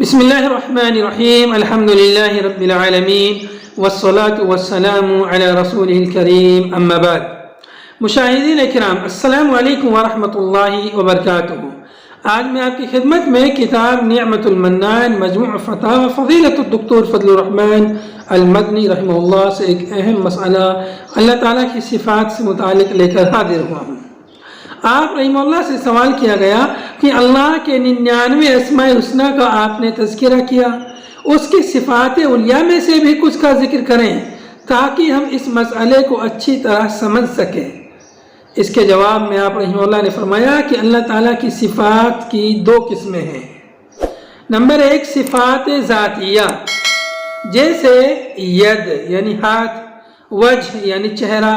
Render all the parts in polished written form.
بسم اللہ الرحمن الرحیم الحمد للہ رب العالمین والصلاة والسلام علی رسولہ الکریم اما بعد۔ مشاہدین اکرام، السلام علیکم ورحمۃ اللہ وبرکاتہ۔ آج میں آپ کی خدمت میں کتاب نعمت المنان مجموع فتاوی فضیلۃ الدکتور فضل الرحمن المدنی رحمہ اللہ سے ایک اہم مسئلہ اللہ تعالیٰ کی صفات سے متعلق لے کر حاضر ہوا ہوں۔ آپ رحمہ اللہ سے سوال کیا گیا کہ اللہ کے 99 اسماء الحسنی کا آپ نے تذکرہ کیا، اس کی صفات علیہ میں سے بھی کچھ کا ذکر کریں تاکہ ہم اس مسئلے کو اچھی طرح سمجھ سکیں۔ اس کے جواب میں آپ رحمہ اللہ نے فرمایا کہ اللہ تعالیٰ کی صفات کی 2 قسمیں ہیں۔ نمبر 1 صفات ذاتیہ، جیسے ید یعنی ہاتھ، وجہ یعنی چہرہ،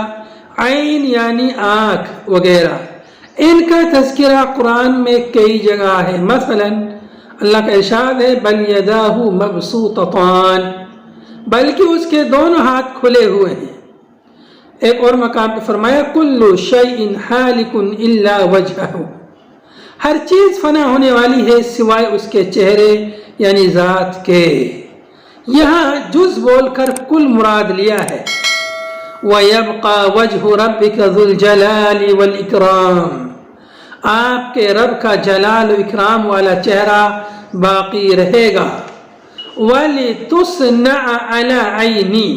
عین یعنی آنکھ وغیرہ۔ ان کا تذکرہ قرآن میں کئی جگہ ہے۔ مثلا اللہ کا ارشاد ہے بل یداہ مبسوطتان، بلکہ اس کے دونوں ہاتھ کھلے ہوئے ہیں۔ ایک اور مقام پہ فرمایا کل شیء ہالک الا وجہہ، ہر چیز فنا ہونے والی ہے سوائے اس کے چہرے یعنی ذات کے۔ یہاں جز بول کر کل مراد لیا ہے۔ وَيَبْقَى وَجْهُ رَبِّكَ ذُو الْجَلَالِ وَالْإِكْرَامِ، آپ کے رب کا جلال و اکرام والا چہرہ باقی رہے گا۔ وَلِتُصْنَعَ عَلَىٰ عَيْنِي،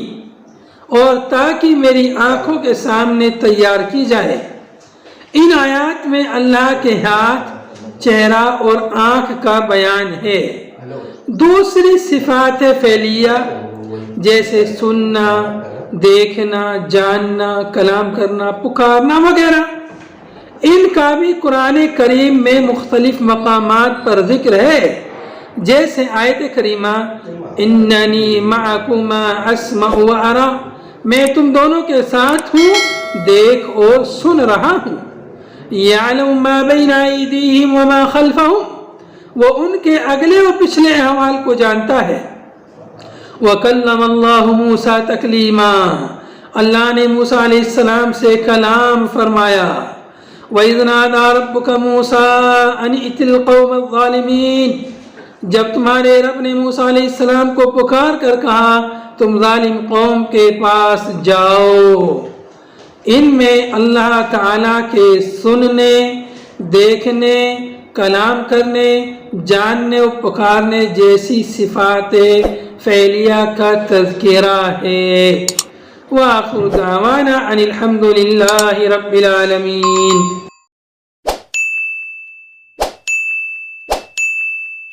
اور تاکہ میری آنکھوں کے سامنے تیار کی جائے۔ ان آیات میں اللہ کے ہاتھ، چہرہ اور آنکھ کا بیان ہے۔ دوسری صفات فعلیہ جیسے سننا، دیکھنا، جاننا، کلام کرنا، پکارنا وغیرہ، ان کا بھی قرآن کریم میں مختلف مقامات پر ذکر ہے، جیسے آیت کریمہ اننی معکما اسمع و ارا، میں تم دونوں کے ساتھ ہوں، دیکھ اور سن رہا ہوں۔ یعلم ما بین ایدیہم وما خلفہم، وہ ان کے اگلے و پچھلے احوال کو جانتا ہے۔ وَكَلَّمَ اللَّهُ مُوسَىٰ تَكْلِيمًا، اللہ نے موسیٰ علیہ السلام سے کلام فرمایا۔ وَإِذْ نَادَىٰ رَبُّكَ مُوسَىٰ أَنِ ائْتِ الْقَوْمَ الظَّالِمِينَ، جب تمہارے رب نے موسیٰ علیہ السلام کو پکار کر کہا تم ظالم قوم کے پاس جاؤ۔ ان میں اللہ تعالیٰ کے سننے، دیکھنے، کلام کرنے، جاننے اور پکارنے جیسی صفات فعلیہ کا تذکرہ ہے۔ وآخر دعوانا ان الحمد للہ رب العالمین۔